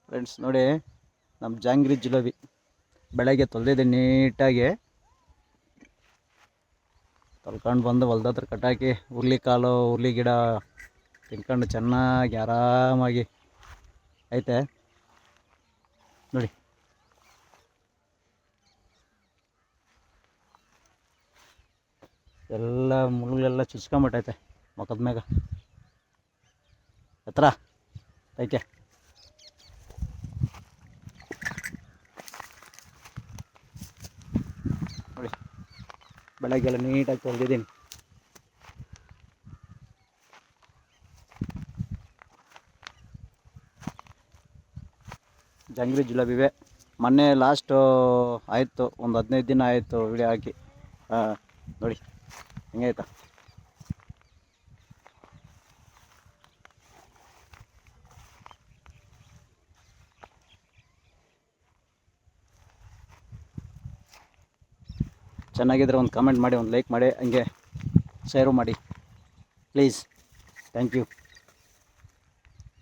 Friends ನೋಡಿ, ನಮ್ಮ ಜಾಂಗ್ರಿ ಜಿಲೇಬಿ ಬೆಳಗ್ಗೆ ತೊಳೆದಿದ್ದೆ ನೀಟಾಗಿ. ತೊಳ್ಕೊಂಡು ಬಂದು ಹೊಲ್ದ ಹತ್ರ ಕಟ್ಟಾಕಿ ಹುರ್ಳಿಕಾಳು ಹುರ್ಳಿ ಗಿಡ ತಿನ್ಕೊಂಡು ಚೆನ್ನಾಗಿ ಆರಾಮಾಗಿ ಐತೆ ನೋಡಿ. ಎಲ್ಲ ಮುಳ್ಳೆಲ್ಲ ಚುಚ್ಕೊಂಬಿಟ್ಟೈತೆ ಮುಖದ ಮ್ಯಾಗ ಹತ್ರ ಐತೆ. ನೋಡಿ, ಬೆಳಗ್ಗೆಲ್ಲ ನೀಟಾಗಿ ತೊಳೆದಿದ್ದೀನಿ. ಜಾಂಗ್ರಿ ಜಿಲೇಬಿವೆ ಮೊನ್ನೆ ಲಾಸ್ಟು ಆಯಿತು, ಒಂದು 15 ದಿನ ಆಯಿತು ವಿಡಿಯೋ ಹಾಕಿ. ನೋಡಿ ಹೆಂಗಾಯ್ತಾ. ಚೆನ್ನಾಗಿದ್ರೆ ಒಂದು ಕಾಮೆಂಟ್ ಮಾಡಿ, ಒಂದು ಲೈಕ್ ಮಾಡಿ, ಹಂಗೆ ಶೇರು ಮಾಡಿ ಪ್ಲೀಸ್. Thank you.